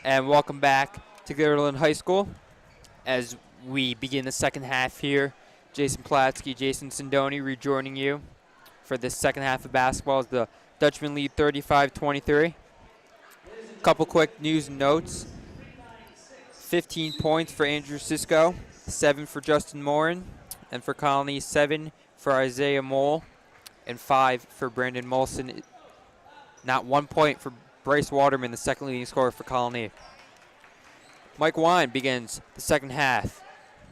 And welcome back to Colonie High School as we begin the second half here. Jason Platsky, Jason Sindoni rejoining you for this second half of basketball as the Dutchmen lead 35-23. Couple quick news and notes. 15 points for Andrew Sisko, 7 for Justin Morin, and for Colonie 7 for Isaiah Mole, and 5 for Brandon Molson. Not 1 point for Bryce Waterman, the second leading scorer for Colonie. Mike Wine begins the second half.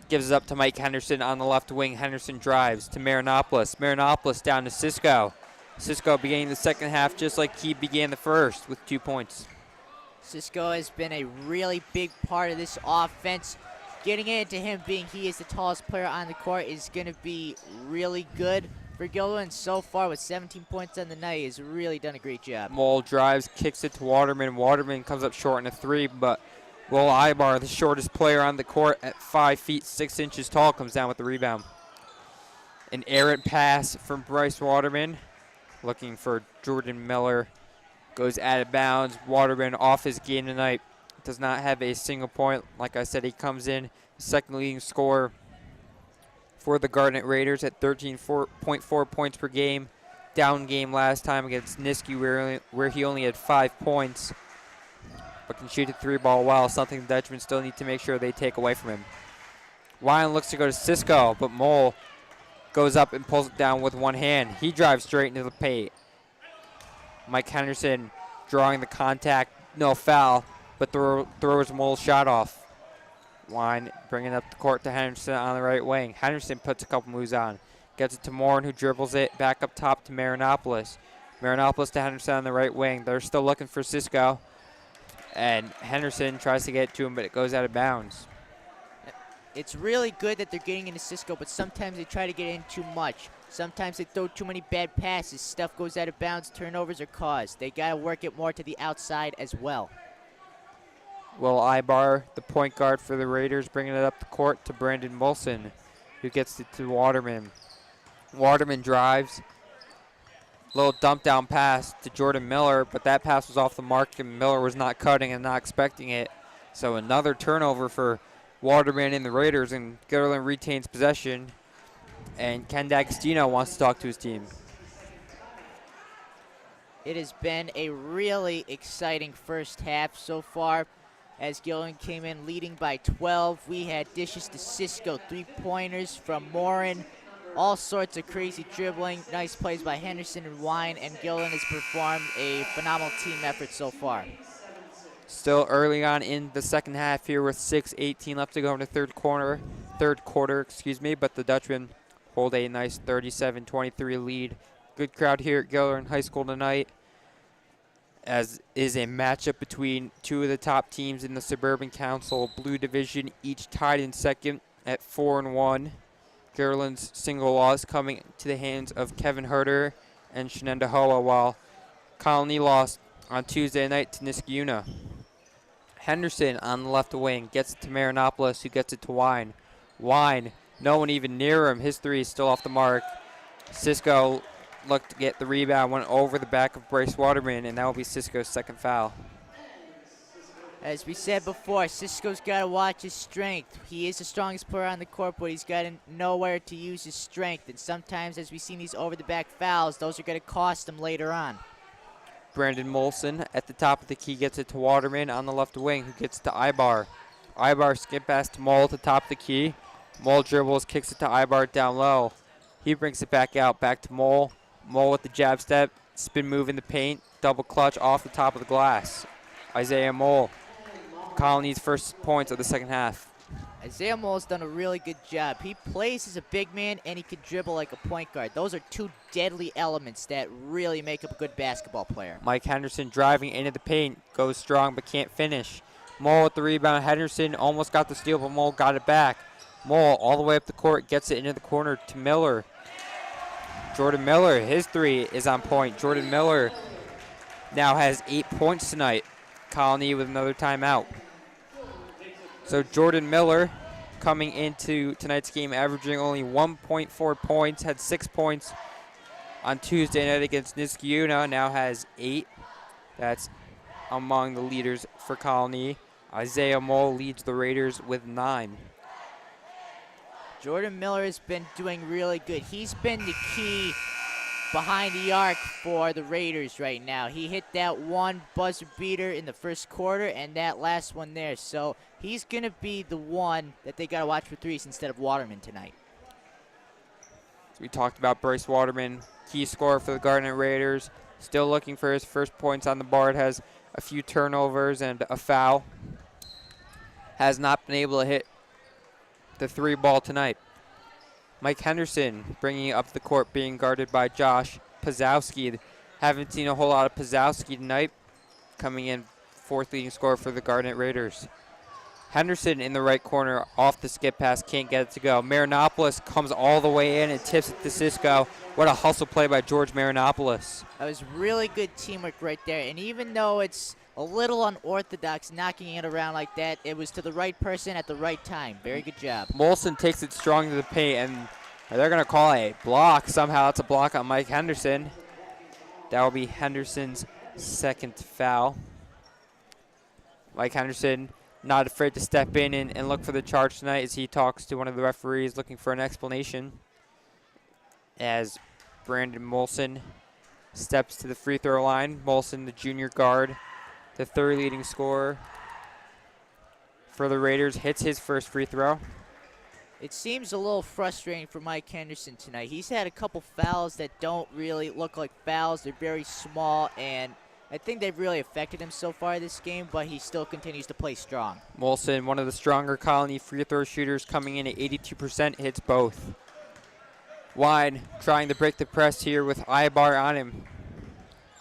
Gives it up to Mike Henderson on the left wing. Henderson drives to Marinopoulos. Marinopoulos down to Sisko. Sisko beginning the second half just like he began the first with 2 points. Sisko has been a really big part of this offense. Getting it into him being he is the tallest player on the court is going to be really good for Gilroy, and so far with 17 points on the night, has really done a great job. Mole drives, kicks it to Waterman. Waterman comes up short in a three, but Will Ibar, the shortest player on the court at 5 feet 6 inches tall, comes down with the rebound. An errant pass from Bryce Waterman, looking for Jordan Miller. Goes out of bounds. Waterman off his game tonight. Does not have a single point. Like I said, he comes in second leading scorer for the Garnet Raiders at 13.4 points per game. Down game last time against Niski where he only had 5 points. But can shoot a three ball well, something the Dutchmen still need to make sure they take away from him. Ryan looks to go to Sisko, but Mole goes up and pulls it down with one hand. He drives straight into the paint. Mike Henderson drawing the contact, no foul, but throws Mole's shot off. Wine bringing up the court to Henderson on the right wing. Henderson puts a couple moves on. Gets it to Morin, who dribbles it back up top to Marinopoulos. Marinopoulos to Henderson on the right wing. They're still looking for Sisko. And Henderson tries to get it to him, but it goes out of bounds. It's really good that they're getting into Sisko, but sometimes they try to get in too much. Sometimes they throw too many bad passes. Stuff goes out of bounds. Turnovers are caused. They got to work it more to the outside as well. Will Ibar, the point guard for the Raiders, bringing it up the court to Brandon Molson, who gets it to Waterman. Waterman drives. Little dump down pass to Jordan Miller, but that pass was off the mark and Miller was not cutting and not expecting it. So another turnover for Waterman and the Raiders, and Gilroy retains possession. And Ken D'Agostino wants to talk to his team. It has been a really exciting first half so far. As Gilroy came in leading by 12, we had dishes to Sisko, 3-pointers from Morin, all sorts of crazy dribbling, nice plays by Henderson and Wine, and Gilroy has performed a phenomenal team effort so far. Still early on in the second half here with 6:18 left to go in the third quarter, but the Dutchmen hold a nice 37-23 lead. Good crowd here at Gilroy High School tonight, as is a matchup between two of the top teams in the Suburban Council Blue Division, each tied in second at 4-1. Gilroy's single loss coming to the hands of Kevin Herter and Shenenda Hoa, while Colonie lost on Tuesday night to Niskayuna. Henderson on the left wing gets it to Marinopoulos, who gets it to Wine. Wine, no one even near him. His three is still off the mark. Sisko looked to get the rebound, went over the back of Bryce Waterman, and that will be Sisko's second foul. As we said before, Sisko's got to watch his strength. He is the strongest player on the court, but he's got to know where to use his strength. And sometimes, as we've seen these over-the-back fouls, those are going to cost him later on. Brandon Molson at the top of the key gets it to Waterman on the left wing, who gets to Ibar. Ibar skip pass to Mole at the top of the key. Mole dribbles, kicks it to Ibar down low. He brings it back out, back to Mole. Mole with the jab step, spin move in the paint, double clutch off the top of the glass. Isaiah Mole, Colonie's first points of the second half. Isaiah Mole's done a really good job. He plays as a big man, and he can dribble like a point guard. Those are two deadly elements that really make up a good basketball player. Mike Henderson driving into the paint, goes strong but can't finish. Mole with the rebound. Henderson almost got the steal, but Mole got it back. Mole all the way up the court, gets it into the corner to Miller. Jordan Miller, his three is on point. Jordan Miller now has 8 points tonight. Colonie with another timeout. So Jordan Miller coming into tonight's game averaging only 1.4 points, had 6 points on Tuesday night against Niskayuna, now has 8. That's among the leaders for Colonie. Isaiah Mole leads the Raiders with 9. Jordan Miller has been doing really good. He's been the key behind the arc for the Raiders right now. He hit that one buzzer beater in the first quarter and that last one there. So he's going to be the one that they got to watch for threes instead of Waterman tonight. We talked about Bryce Waterman, key scorer for the Gardner Raiders. Still looking for his first points on the board. Has a few turnovers and a foul. Has not been able to hit the 3 ball tonight. Mike Henderson bringing it up the court, being guarded by Josh Pazowski. Haven't seen a whole lot of Pazowski tonight. Coming in 4th leading scorer for the Gardner Raiders. Henderson in the right corner off the skip pass, can't get it to go. Marinopoulos comes all the way in and tips it to Cisco. What a hustle play by George Marinopoulos. That was really good teamwork right there. And even though it's a little unorthodox knocking it around like that, it was to the right person at the right time. Very good job. Molson takes it strong to the paint, and they're going to call a block. Somehow it's a block on Mike Henderson. That will be Henderson's 2nd foul. Mike Henderson not afraid to step in and look for the charge tonight as he talks to one of the referees looking for an explanation. As Brandon Molson steps to the free throw line. Molson, the junior guard, the 3rd leading scorer for the Raiders, hits his first free throw. It seems a little frustrating for Mike Henderson tonight. He's had a couple fouls that don't really look like fouls. They're very small, and I think they've really affected him so far this game, but he still continues to play strong. Molson, one of the stronger Colonie free throw shooters, coming in at 82%, hits both. Wine trying to break the press here with Ibar on him.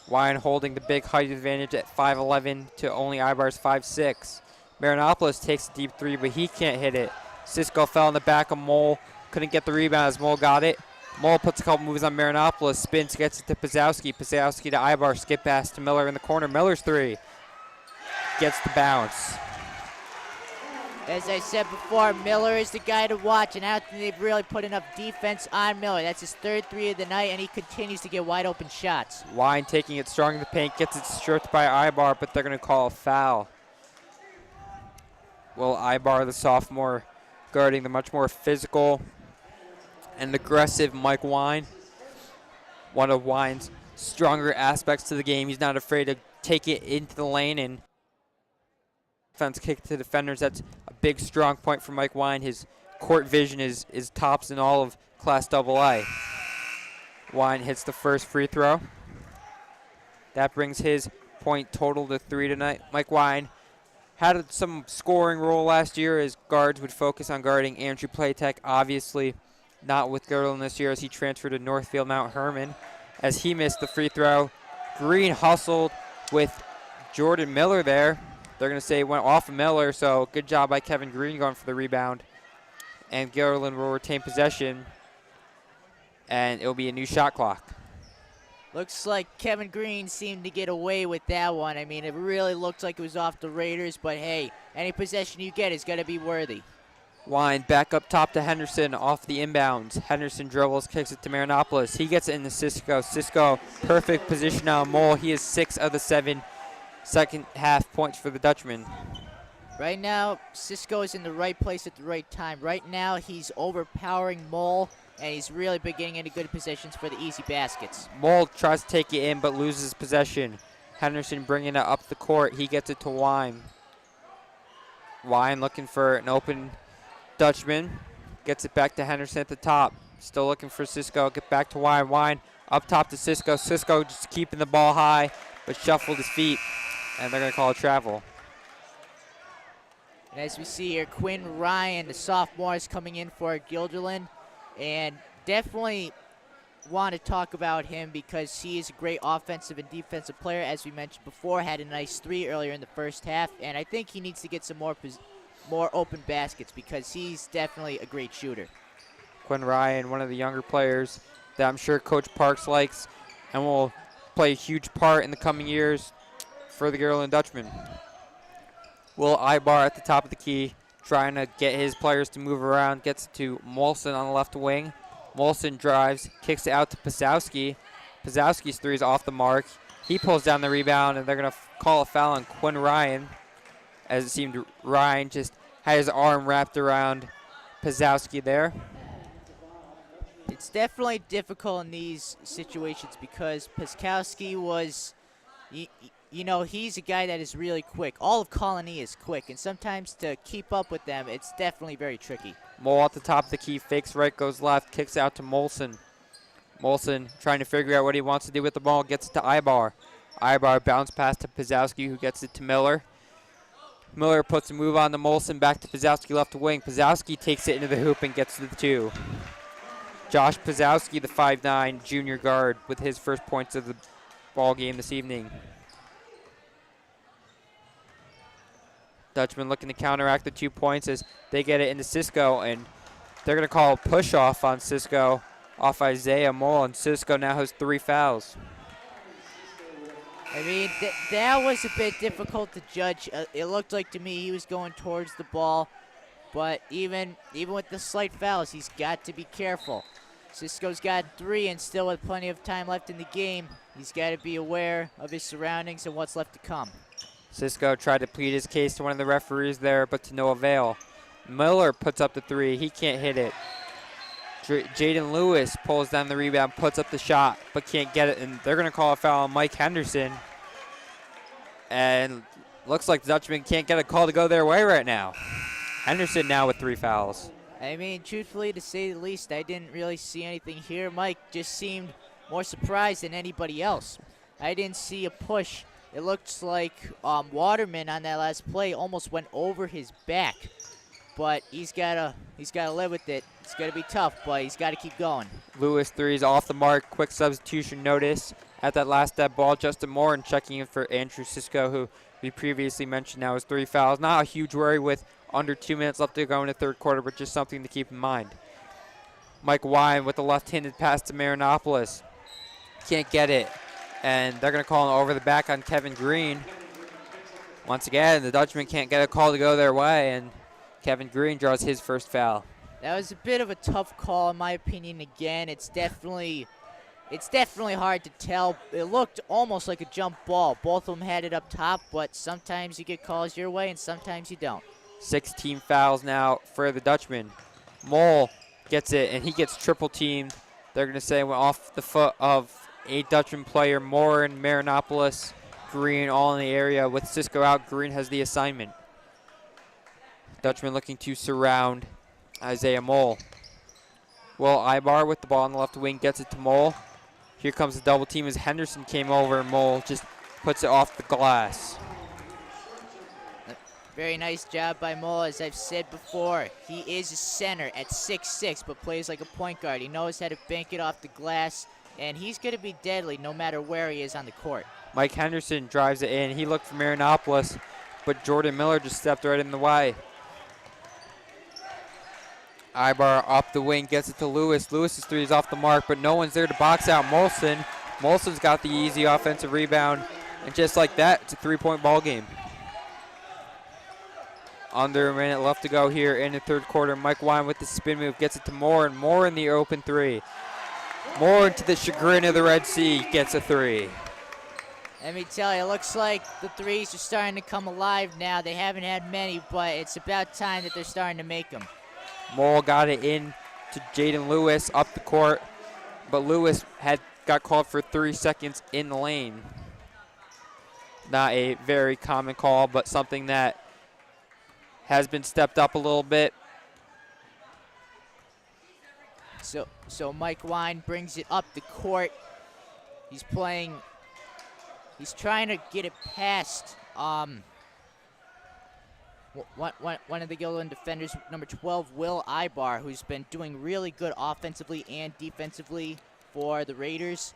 Wine holding the big height advantage at 5'11" to only Ibar's 5'6". Marinopoulos takes a deep 3, but he can't hit it. Cisco fell in the back of Mole. Couldn't get the rebound as Mole got it. Mole puts a couple moves on Marinopoulos, spins, gets it to Pazowski. Pazowski to Ibar, skip pass to Miller in the corner. Miller's 3. Gets the bounce. As I said before, Miller is the guy to watch, and I don't think they've really put enough defense on Miller. That's his 3rd 3 of the night, and he continues to get wide open shots. Wine taking it strong in the paint, gets it stripped by Ibar, but they're going to call a foul. Will Ibar, the sophomore, guarding the much more physical and aggressive Mike Wine. One of Wine's stronger aspects to the game. He's not afraid to take it into the lane and defense kick to defenders. That's a big, strong point for Mike Wine. His court vision is tops in all of Class AA. Wine hits the first free throw. That brings his point total to 3 tonight. Mike Wine had some scoring role last year as guards would focus on guarding Andrew Playtech. Obviously not with Gerlin this year as he transferred to Northfield Mount Herman. As he missed the free throw, Green hustled with Jordan Miller there. They're going to say it went off of Miller, so good job by Kevin Green going for the rebound. And Gerlin will retain possession, and it'll be a new shot clock. Looks like Kevin Green seemed to get away with that one. I mean, it really looked like it was off the Raiders, but hey, any possession you get is going to be worthy. Wine back up top to Henderson off the inbounds. Henderson dribbles, kicks it to Marinopoulos. He gets it into Cisco. Cisco, perfect position on Mole. He is 6 of the 7 second half points for the Dutchman. Right now, Cisco is in the right place at the right time. Right now, he's overpowering Mole, and he's really been getting into good positions for the easy baskets. Mole tries to take it in but loses possession. Henderson bringing it up the court. He gets it to Wine. Wine looking for an open Dutchman. Gets it back to Henderson at the top. Still looking for Cisco. Get back to Wine. Wine up top to Cisco. Cisco just keeping the ball high but shuffled his feet, and they're going to call a travel. And as we see here, Quinn Ryan, the sophomore, is coming in for Guilderland. And definitely want to talk about him because he is a great offensive and defensive player. As we mentioned before, had a nice 3 earlier in the first half. And I think he needs to get some more open baskets because he's definitely a great shooter. Quinn Ryan, one of the younger players that I'm sure Coach Parks likes and will play a huge part in the coming years for the Gerlin Dutchman. Will Ibar at the top of the key, trying to get his players to move around, gets to Molson on the left wing. Molson drives, kicks it out to Pazowski. Pazowski's 3 is off the mark. He pulls down the rebound, and they're going to call a foul on Quinn Ryan, as it seemed Ryan just had his arm wrapped around Pazowski there. It's definitely difficult in these situations because Pazowski was, you know, he's a guy that is really quick. All of Colonie is quick, and sometimes to keep up with them, it's definitely very tricky. Mole at the top of the key, fakes right, goes left, kicks out to Molson. Molson trying to figure out what he wants to do with the ball, gets it to Ibar. Ibar bounce pass to Pazowski, who gets it to Miller. Miller puts a move on to Molson, back to Pazowski left wing. Pazowski takes it into the hoop and gets to the 2. Josh Pazowski, the 5'9" junior guard, with his first points of the ball game this evening. Dutchman looking to counteract the 2 points as they get it into Cisco, and they're going to call a push-off on Cisco off Isaiah Mole, and Cisco now has 3 fouls. I mean, that was a bit difficult to judge. It looked like to me he was going towards the ball, but even with the slight fouls, he's got to be careful. Cisco's got 3 and still with plenty of time left in the game. He's got to be aware of his surroundings and what's left to come. Cisco tried to plead his case to one of the referees there, but to no avail. Miller puts up the 3. He can't hit it. Jaden Lewis pulls down the rebound, puts up the shot, but can't get it, and they're going to call a foul on Mike Henderson. And looks like the Dutchman can't get a call to go their way right now. Henderson now with 3 fouls. I mean, truthfully, to say the least, I didn't really see anything here. Mike just seemed more surprised than anybody else. I didn't see a push. It looks like Waterman on that last play almost went over his back. But he's gotta live with it. It's gonna be tough, but he's gotta keep going. Lewis 3 is off the mark. Quick substitution notice at that last dead ball. Justin Morin checking in for Andrew Cisco, who we previously mentioned now has 3 fouls. Not a huge worry with under 2 minutes left to go in the third quarter, but just something to keep in mind. Mike Wine with the left-handed pass to Marinopoulos. Can't get it, and they're gonna call an over the back on Kevin Green. Once again, the Dutchman can't get a call to go their way, and Kevin Green draws his first foul. That was a bit of a tough call, in my opinion. Again, it's definitely hard to tell. It looked almost like a jump ball. Both of them had it up top, but sometimes you get calls your way and sometimes you don't. 16 fouls now for the Dutchman. Mole gets it, and he gets triple teamed. They're going to say it went off the foot of a Dutchman player. Morin, Marinopoulos, Green all in the area. With Cisco out, Green has the assignment. Dutchman looking to surround Isaiah Mole. Will Ibar with the ball on the left wing gets it to Mole. Here comes the double team as Henderson came over, and Mole just puts it off the glass. Very nice job by Mole. As I've said before, he is a center at 6'6", but plays like a point guard. He knows how to bank it off the glass, and he's going to be deadly no matter where he is on the court. Mike Henderson drives it in. He looked for Marinopoulos, but Jordan Miller just stepped right in the way. Ibar up the wing, gets it to Lewis. Lewis's 3 is off the mark, but no one's there to box out Molson. Molson's got the easy offensive rebound, and just like that, it's a 3-point ball game. Under a minute left to go here in the third quarter. Mike Wine with the spin move gets it to Moore, and Moore in the open 3. Moore, to the chagrin of the Red Sea, gets a 3. Let me tell you, it looks like the threes are starting to come alive now. They haven't had many, but it's about time that they're starting to make them. Mole got it in to Jaden Lewis up the court, but Lewis got called for 3 seconds in the lane. Not a very common call, but something that has been stepped up a little bit. So Mike Wine brings it up the court. He's trying to get it past one of the Gilliland defenders, number 12, Will Ibar, who's been doing really good offensively and defensively for the Raiders.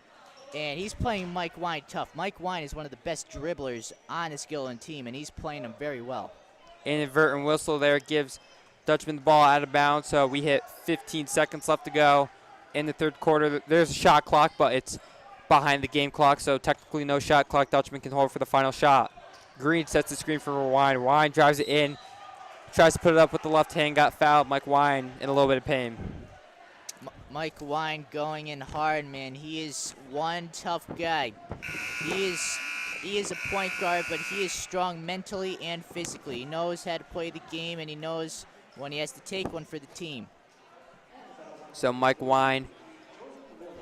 And he's playing Mike Wine tough. Mike Wine is one of the best dribblers on this Gilliland team, and he's playing him very well. Inadvertent whistle there gives Dutchman the ball out of bounds, so we hit 15 seconds left to go in the third quarter. There's a shot clock, but it's behind the game clock, so technically no shot clock. Dutchman can hold for the final shot. Green sets the screen for Wine. Wine drives it in, tries to put it up with the left hand, got fouled. Mike Wine in a little bit of pain. Mike Wine going in hard, man. He is one tough guy. He is a point guard, but he is strong mentally and physically. He knows how to play the game, and he knows when he has to take one for the team. So Mike Wine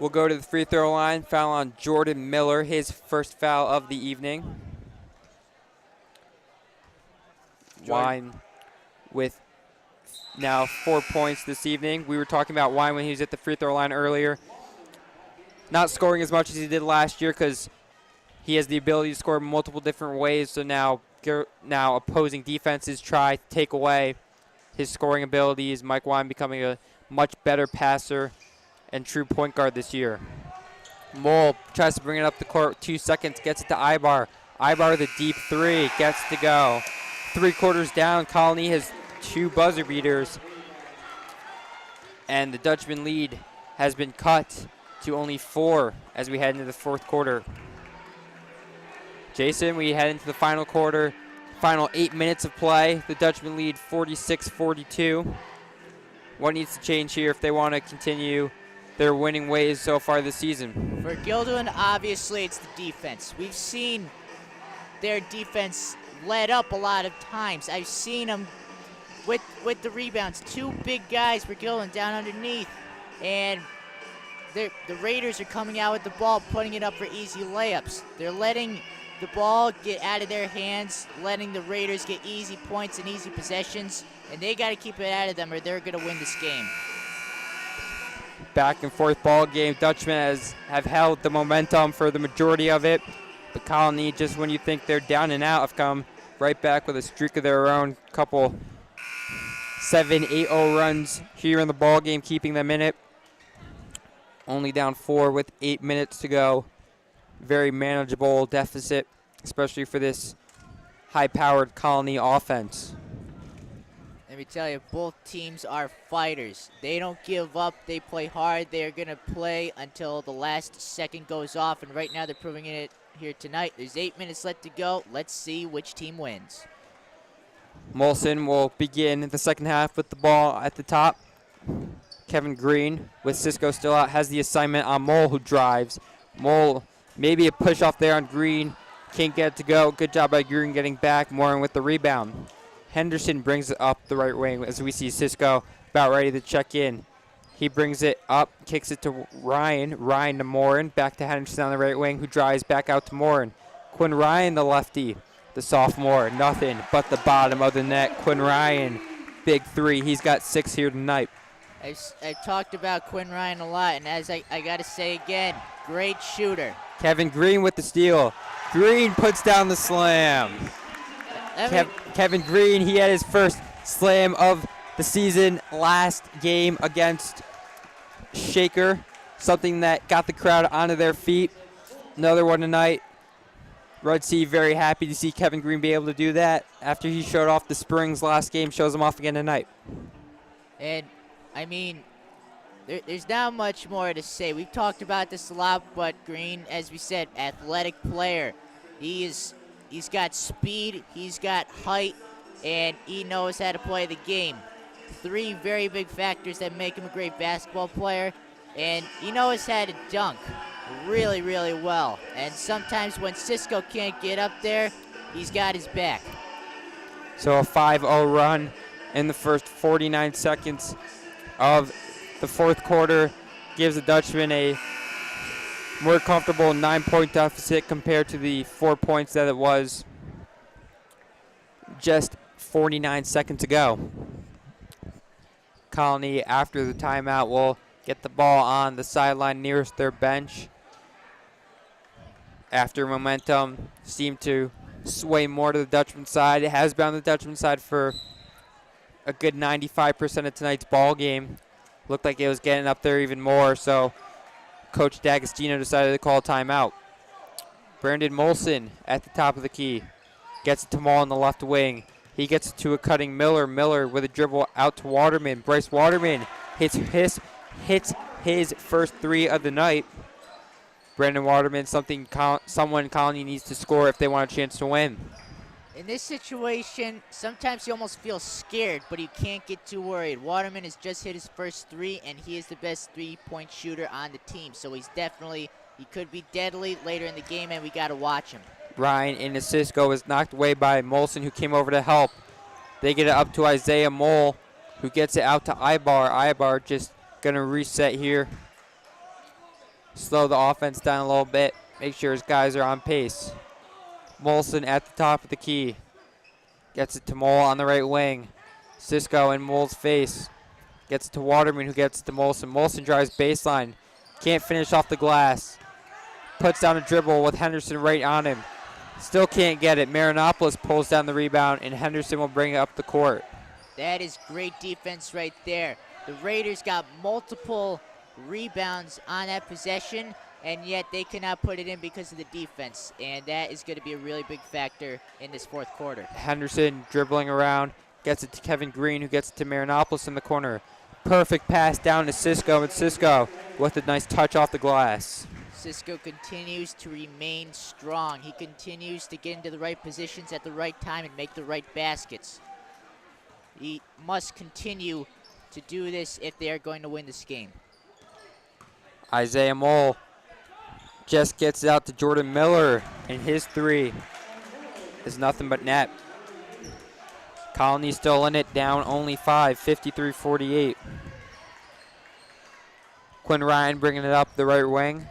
will go to the free throw line. Foul on Jordan Miller, his first foul of the evening. Wine with now 4 points this evening. We were talking about Wine when he was at the free throw line earlier. Not scoring as much as he did last year because he has the ability to score multiple different ways. So now opposing defenses try to take away his scoring abilities. Mike Wine becoming a much better passer and true point guard this year. Mole tries to bring it up the court. 2 seconds, gets it to Ibar. Ibar the deep three, gets to go. 3/4 down, Colonie has 2 buzzer beaters. And the Dutchman lead has been cut to only 4 as we head into the 4th quarter. Jason, we head into the final quarter. Final 8 minutes of play. The Dutchman lead 46-42. What needs to change here if they want to continue their winning ways so far this season? For Gilderland, obviously, it's the defense. We've seen their defense let up a lot of times. I've seen them with the rebounds. 2 big guys for Gilderland down underneath, and the Raiders are coming out with the ball, putting it up for easy layups. They're letting the ball get out of their hands, letting the Raiders get easy points and easy possessions, and they got to keep it out of them or they're going to win this game. Back and forth ball game. Dutchmen have held the momentum for the majority of it, but Colonie, just when you think they're down and out, have come right back with a streak of their own. Couple 7-8-0 runs here in the ball game, keeping them in it. Only down 4 with 8 minutes to go. Very manageable deficit, especially for this high-powered Colonie offense. Let me tell you, both teams are fighters. They don't give up. They play hard. They are going to play until the last second goes off, and right now they're proving it here tonight. There's 8 minutes left to go. Let's see which team wins. Molson will begin the second half with the ball at the top. Kevin Green, with Cisco still out, has the assignment on Mole, who drives. Mole, maybe a push off there on Green. Can't get it to go. Good job by Green getting back. Morin with the rebound. Henderson brings it up the right wing as we see Cisco about ready to check in. He brings it up, kicks it to Ryan. Ryan to Morin. Back to Henderson on the right wing, who drives back out to Morin. Quinn Ryan, the lefty. The sophomore, nothing but the bottom of the net. Quinn Ryan, big 3. He's got 6 here tonight. I've talked about Quinn Ryan a lot, and as I got to say again, great shooter. Kevin Green with the steal. Green puts down the slam. Kevin Green, he had his first slam of the season last game against Shaker, something that got the crowd onto their feet. Another one tonight. Red Sea very happy to see Kevin Green be able to do that after he showed off the Springs last game, shows him off again tonight. And, I mean, there's not much more to say. We've talked about this a lot, but Green, as we said, athletic player. He's got speed, he's got height, and he knows how to play the game. 3 very big factors that make him a great basketball player, and he knows how to dunk really, really well. And sometimes when Cisco can't get up there, he's got his back. So a 5-0 run in the first 49 seconds of the 4th quarter gives the Dutchman a more comfortable 9-point deficit compared to the 4 points that it was just 49 seconds ago. Colonie, after the timeout, will get the ball on the sideline nearest their bench. After momentum seemed to sway more to the Dutchman side. It has been on the Dutchman side for a good 95% of tonight's ball game. Looked like it was getting up there even more, so Coach D'Agostino decided to call a timeout. Brandon Molson at the top of the key. Gets it to Maul on the left wing. He gets it to a cutting Miller. Miller with a dribble out to Waterman. Bryce Waterman hits his first 3 of the night. Brandon Waterman, someone Colonie needs to score if they want a chance to win. In this situation, sometimes you almost feel scared, but you can't get too worried. Waterman has just hit his first three, and he is the best three-point shooter on the team. So he could be deadly later in the game, and we got to watch him. Ryan into Cisco is knocked away by Molson, who came over to help. They get it up to Isaiah Mole, who gets it out to Ibar. Ibar just going to reset here. Slow the offense down a little bit. Make sure his guys are on pace. Molson at the top of the key. Gets it to Mole on the right wing. Cisco in Mole's face. Gets it to Waterman, who gets it to Molson. Molson drives baseline. Can't finish off the glass. Puts down a dribble with Henderson right on him. Still can't get it. Marinopolis pulls down the rebound, and Henderson will bring it up the court. That is great defense right there. The Raiders got multiple rebounds on that possession, and yet they cannot put it in because of the defense, and that is going to be a really big factor in this fourth quarter. Henderson dribbling around, gets it to Kevin Green, who gets it to Marinopolis in the corner. Perfect pass down to Cisco, and Cisco with a nice touch off the glass. Cisco continues to remain strong. He continues to get into the right positions at the right time and make the right baskets. He must continue to do this if they are going to win this game. Isaiah Mole just gets it out to Jordan Miller, and his three is nothing but net. Colonie still in it, down only 5, 53-48. Quinn Ryan bringing it up the right wing.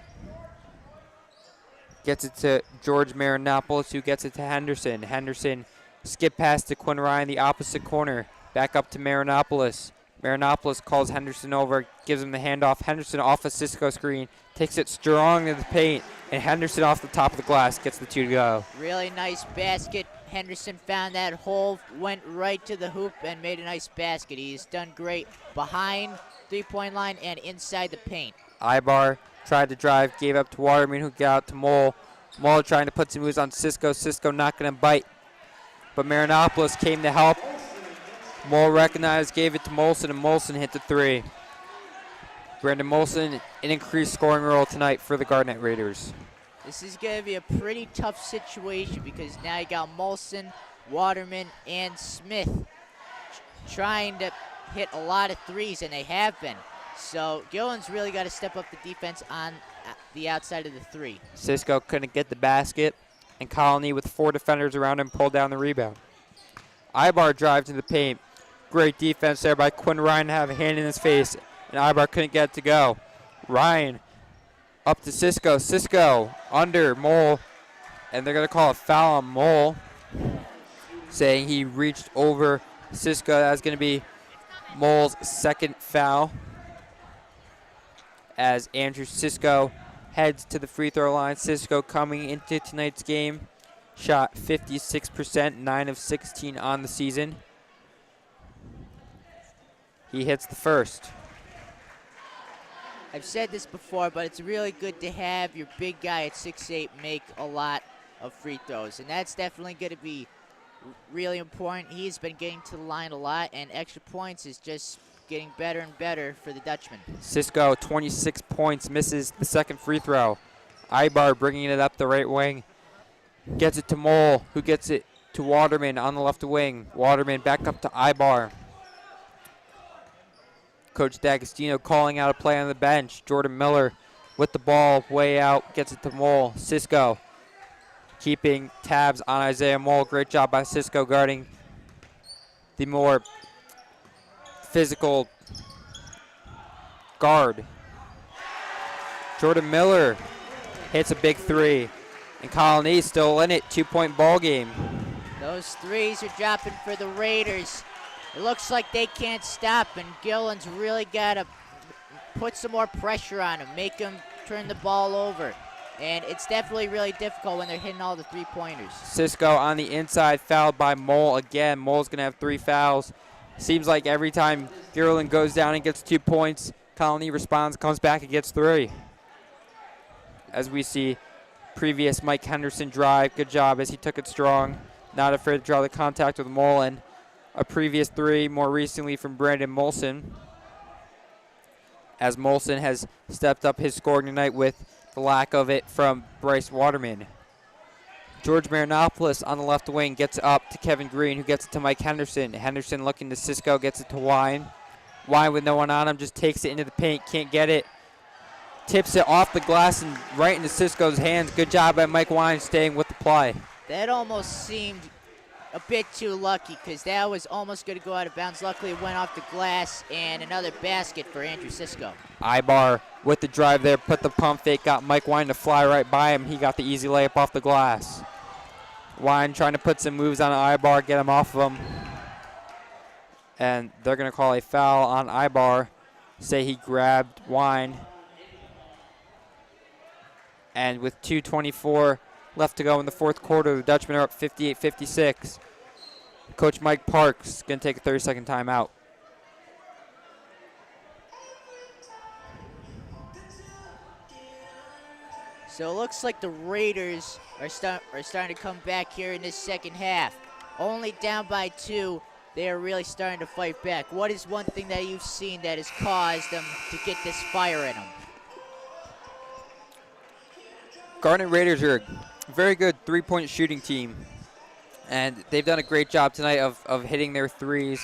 Gets it to George Marinopolis, who gets it to Henderson. Henderson skip pass to Quinn Ryan, the opposite corner. Back up to Marinopolis. Marinopolis calls Henderson over, gives him the handoff. Henderson off a Cisco screen, takes it strong to the paint, and Henderson off the top of the glass gets the two to go. Really nice basket. Henderson found that hole, went right to the hoop, and made a nice basket. He's done great behind three-point line and inside the paint. Ibar tried to drive, gave up to Waterman, who got out to Mole. Mole trying to put some moves on Cisco. Cisco not going to bite, but Marinopolis came to help. Mole recognized, gave it to Molson, and Molson hit the three. Brandon Molson, an increased scoring role tonight for the Garnett Raiders. This is going to be a pretty tough situation because now you got Molson, Waterman, and Smith trying to hit a lot of threes, and they have been. So Gillen's really got to step up the defense on the outside of the three. Cisco couldn't get the basket, and Colonie with 4 defenders around him pulled down the rebound. Ibar drives in the paint. Great defense there by Quinn Ryan to have a hand in his face, and Ibar couldn't get it to go. Ryan up to Cisco. Cisco under Mole, and they're going to call a foul on Mole, saying he reached over Cisco. That's going to be Mole's second foul as Andrew Cisco heads to the free throw line. Cisco coming into tonight's game shot 56%, 9 of 16 on the season. He hits the first. I've said this before, but it's really good to have your big guy at 6'8" make a lot of free throws, and that's definitely going to be really important. He's been getting to the line a lot, and extra points is just getting better and better for the Dutchman. Cisco, 26 points, misses the second free throw. Ibar bringing it up the right wing. Gets it to Mole, who gets it to Waterman on the left wing. Waterman back up to Ibar. Coach D'Agostino calling out a play on the bench. Jordan Miller with the ball way out, gets it to Mole. Cisco keeping tabs on Isaiah Mole. Great job by Cisco guarding the more physical guard. Jordan Miller hits a big three, and Colonie still in it. 2-point ball game. Those threes are dropping for the Raiders. It looks like they can't stop, and Gillen's really got to put some more pressure on him, make him turn the ball over. And it's definitely really difficult when they're hitting all the three-pointers. Cisco on the inside, fouled by Mole again. Mole's going to have 3 fouls. Seems like every time Gillen goes down and gets 2 points, Colonie responds, comes back and gets 3. As we see previous Mike Henderson drive, good job as he took it strong. Not afraid to draw the contact with Mole, and a previous 3 more recently from Brandon Molson, as Molson has stepped up his scoring tonight with the lack of it from Bryce Waterman. George Marinopoulos on the left wing gets up to Kevin Green, who gets it to Mike Henderson. Henderson looking to Cisco, gets it to Wine. Wine with no one on him, just takes it into the paint, can't get it. Tips it off the glass and right into Cisco's hands. Good job by Mike Wine staying with the play. That almost seemed a bit too lucky because that was almost going to go out of bounds. Luckily, it went off the glass, and another basket for Andrew Cisco. Ibar with the drive there, put the pump fake, got Mike Wine to fly right by him. He got the easy layup off the glass. Wine trying to put some moves on Ibar, get him off of him. And they're going to call a foul on Ibar, say he grabbed Wine. And with 2:24 left to go in the fourth quarter, the Dutchmen are up 58-56. Coach Mike Parks going to take a 30-second timeout. So it looks like the Raiders are starting to come back here in this second half. Only down by 2, they are really starting to fight back. What is one thing that you've seen that has caused them to get this fire in them? Garnet Raiders are a very good three-point shooting team, and they've done a great job tonight of hitting their threes,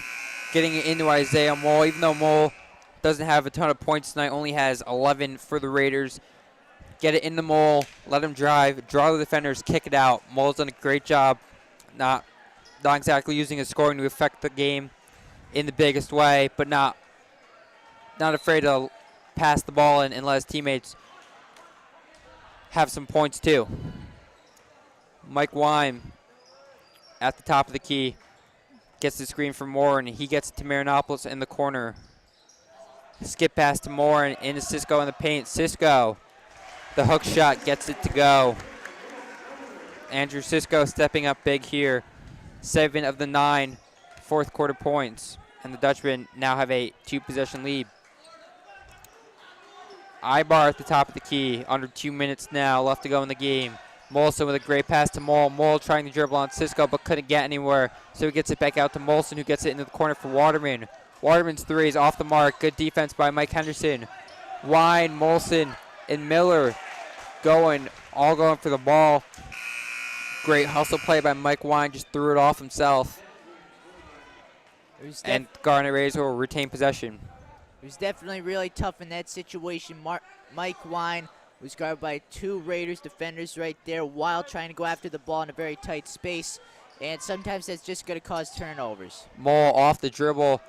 getting it into Isaiah Mole. Even though Mole doesn't have a ton of points tonight, only has 11 for the Raiders. Get it in the Mole, let him drive, draw the defenders, kick it out. Mole's done a great job not exactly using his scoring to affect the game in the biggest way, but not afraid to pass the ball and let his teammates have some points too. Mike Wine at the top of the key gets the screen for Moore, and he gets it to Marinopoulos in the corner. Skip pass to Moore and into Cisco in the paint. Cisco, the hook shot, gets it to go. Andrew Cisco stepping up big here. 7 of the 9 fourth quarter points, and the Dutchmen now have a 2-possession lead. Ibar at the top of the key, under 2 minutes now left to go in the game. Molson with a great pass to Mole. Mole trying to dribble on Cisco but couldn't get anywhere, so he gets it back out to Molson, who gets it into the corner for Waterman. Waterman's three is off the mark. Good defense by Mike Henderson. Wine, Molson, and Miller all going for the ball. Great hustle play by Mike Wine, just threw it off himself. And Garnet Raiders will retain possession. It was definitely really tough in that situation. Mike Wine was guarded by 2 Raiders defenders right there while trying to go after the ball in a very tight space. And sometimes that's just going to cause turnovers. Mole off the dribble,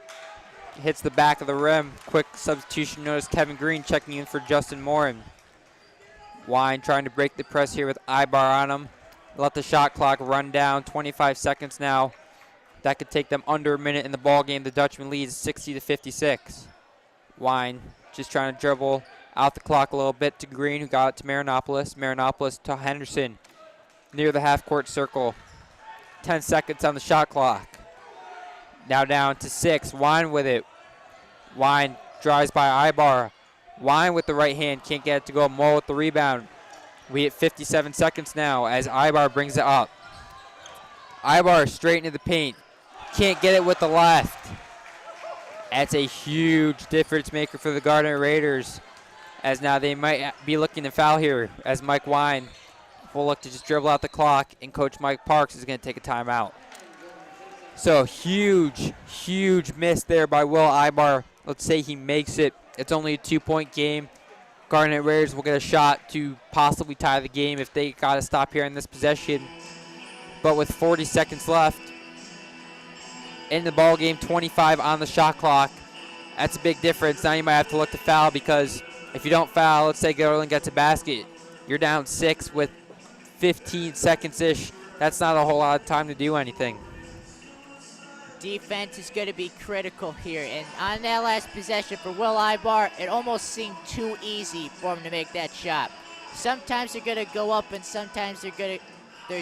hits the back of the rim. Quick substitution. Notice Kevin Green checking in for Justin Morin. Wine trying to break the press here with Ibar on him. Let the shot clock run down. 25 seconds now. That could take them under a minute in the ball game. The Dutchman leads 60-56. Wine just trying to dribble out the clock a little bit to Green, who got it to Marinopoulos. Marinopoulos to Henderson near the half-court circle. 10 seconds on the shot clock. Now down to 6. Wine with it. Wine drives by Ibar. Wine with the right hand, can't get it to go. Mole with the rebound. We hit 57 seconds now as Ibar brings it up. Ibar straight into the paint. Can't get it with the left. That's a huge difference maker for the Garnet Raiders, as now they might be looking to foul here, as Mike Wine will look to just dribble out the clock, and Coach Mike Parks is going to take a timeout. So huge miss there by Will Ibar. Let's say he makes it. It's only a 2-point game. Garnet Raiders will get a shot to possibly tie the game if they got to stop here in this possession. But with 40 seconds left in the ball game, 25 on the shot clock, that's a big difference. Now you might have to look to foul, because if you don't foul, let's say Garland gets a basket, you're down 6 with 15 seconds-ish. That's not a whole lot of time to do anything. Defense is going to be critical here. And on that last possession for Will Ibar, it almost seemed too easy for him to make that shot. Sometimes they're going to go up, and sometimes they're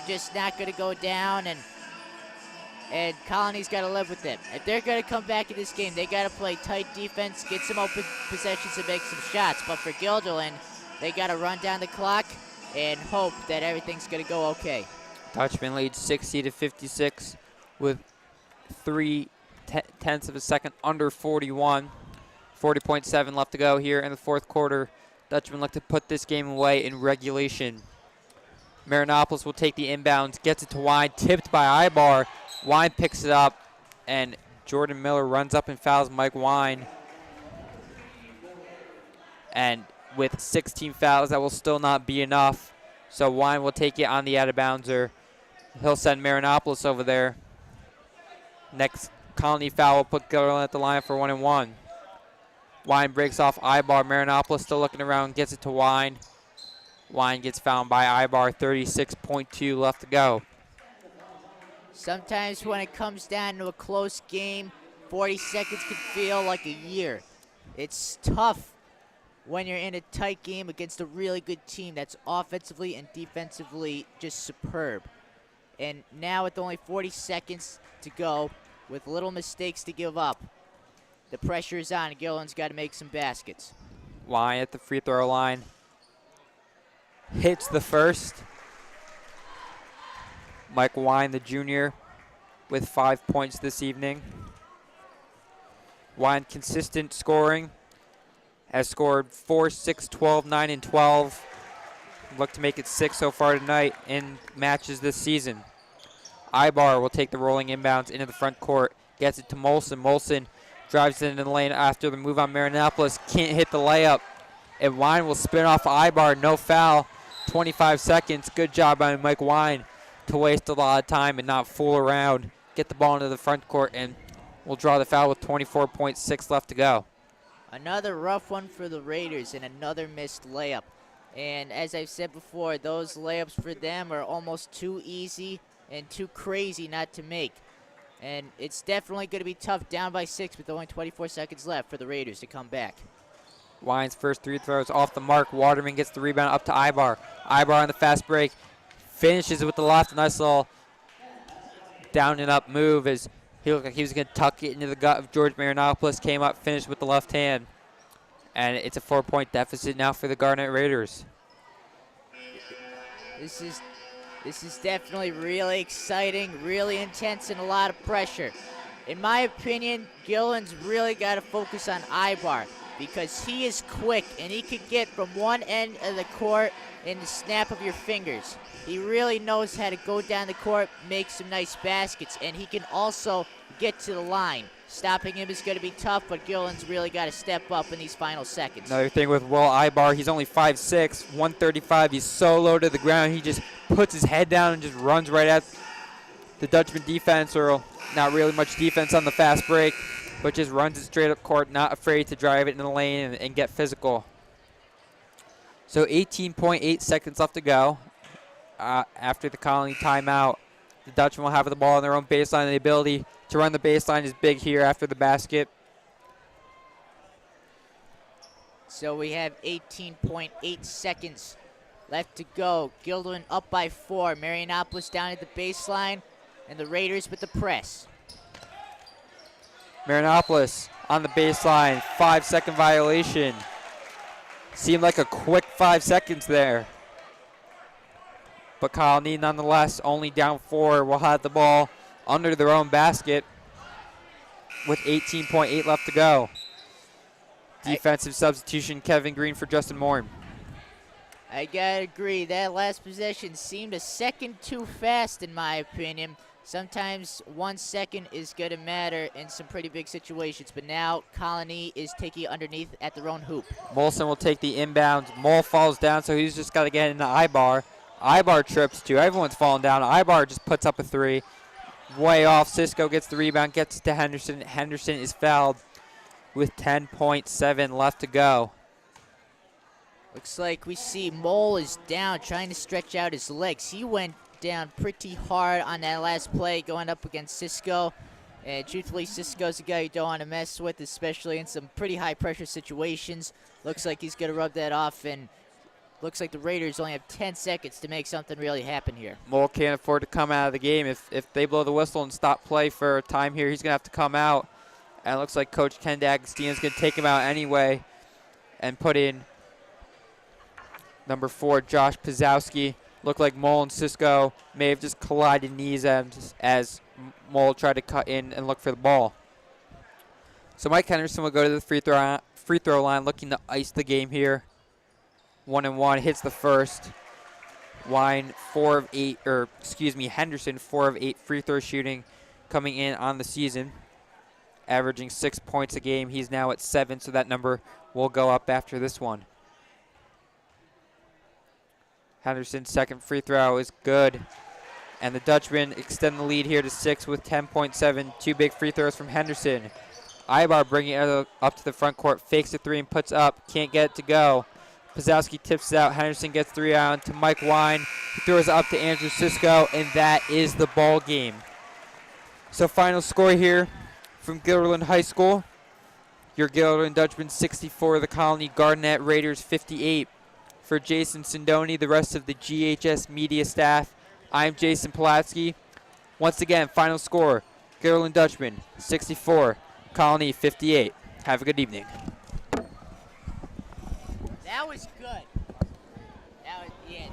just not going to go down, and Colonie's got to live with it. If they're going to come back in this game, they got to play tight defense, get some open possessions, and make some shots. But for Guilderland, they got to run down the clock and hope that everything's going to go okay. Dutchman leads 60-56 with 3/10 of a second under 41. 40.7 left to go here in the fourth quarter. Dutchman look to put this game away in regulation. Marinopolis will take the inbounds, gets it to Wine, tipped by Ibar. Wine picks it up, and Jordan Miller runs up and fouls Mike Wine. And with 16 fouls, that will still not be enough. So Wine will take it on the out-of-bouncer. He'll send Marinopolis over there. Next Colonie foul will put Gillen at the line for 1-1. Wine breaks off Ibar. Marinopolis still looking around, gets it to Wine. Wine gets fouled by Ibar, 36.2 left to go. Sometimes when it comes down to a close game, 40 seconds can feel like a year. It's tough when you're in a tight game against a really good team that's offensively and defensively just superb. And now with only 40 seconds to go, with little mistakes to give up, the pressure is on. Gillen's got to make some baskets. Wine at the free throw line. Hits the first. Mike Wine, the junior, with 5 points this evening. Wine consistent scoring. Has scored 4, 6, 12, 9, and 12. Look to make it 6 so far tonight in matches this season. Ibar will take the rolling inbounds into the front court. Gets it to Molson. Molson drives it into the lane after the move on Marinopolis. Can't hit the layup. And Wine will spin off Ibar. No foul. 25 seconds. Good job by Mike Wine to waste a lot of time and not fool around. Get the ball into the front court, and we'll draw the foul with 24.6 left to go. Another rough one for the Raiders and another missed layup. And as I've said before, those layups for them are almost too easy and too crazy not to make. And it's definitely going to be tough down by 6 with only 24 seconds left for the Raiders to come back. Wine's first three throws off the mark. Waterman gets the rebound up to Ibar. Ibar on the fast break. Finishes with the left. Nice little down and up move as he looked like he was going to tuck it into the gut of George Marinopolis. Came up, finished with the left hand. And it's a 4-point deficit now for the Garnet Raiders. This is definitely really exciting, really intense, and a lot of pressure. In my opinion, Gillen's really got to focus on Ibar because he is quick and he could get from one end of the court in the snap of your fingers. He really knows how to go down the court, make some nice baskets, and he can also get to the line. Stopping him is going to be tough, but Gillen's really got to step up in these final seconds. Another thing with Will Ibar, he's only 5'6", 135. He's so low to the ground. He just puts his head down and just runs right at the Dutchman defense, or not really much defense on the fast break, but just runs it straight up court, not afraid to drive it in the lane and get physical. So 18.8 seconds left to go. After the Colonie timeout, the Dutchmen will have the ball on their own baseline. The ability to run the baseline is big here after the basket. So we have 18.8 seconds left to go. Gilden up by 4. Marinopolis down at the baseline, and the Raiders with the press. Marinopolis on the baseline, 5-second violation. Seemed like a quick 5 seconds there. But Colonie, nonetheless, only down 4, will have the ball under their own basket with 18.8 left to go. Defensive substitution, Kevin Green for Justin Moore. I gotta agree, that last possession seemed a second too fast in my opinion. Sometimes 1 second is gonna matter in some pretty big situations, but now Colonie is taking underneath at their own hoop. Molson will take the inbounds. Mole falls down, so he's just gotta get into Ibar. Ibar trips too. Everyone's falling down. Ibar just puts up a 3. Way off. Cisco gets the rebound, gets it to Henderson. Henderson is fouled with 10.7 left to go. Looks like we see Mole is down, trying to stretch out his legs. He went down pretty hard on that last play going up against Cisco. And truthfully, Cisco's a guy you don't want to mess with, especially in some pretty high-pressure situations. Looks like he's going to rub that off, and looks like the Raiders only have 10 seconds to make something really happen here. Mole can't afford to come out of the game. If they blow the whistle and stop play for a time here, he's going to have to come out. And it looks like Coach Ken D'Agostino is going to take him out anyway and put in number 4, Josh Pazowski. Looked like Mole and Cisco may have just collided knees as Mole tried to cut in and look for the ball. So Mike Henderson will go to the free throw line looking to ice the game here. 1-1, hits the first. Henderson 4 of 8 free throw shooting coming in on the season, averaging 6 points a game. He's now at 7, so that number will go up after this one. Henderson's second free throw is good. And the Dutchmen extend the lead here to 6 with 10.7. 2 big free throws from Henderson. Ibar bringing it up to the front court, fakes a 3 and puts up. Can't get it to go. Pazowski tips it out. Henderson gets 3 out to Mike Wine. He throws it up to Andrew Sisko, and that is the ball game. So final score here from Gilderland High School. Your Gilderland Dutchmen 64, the Colonie Garnett Raiders 58. For Jason Sindoni, the rest of the GHS media staff, I'm Jason Pulatsky. Once again, final score, Gilderland Dutchmen 64, Colonie 58. Have a good evening. That was good. That was, yeah,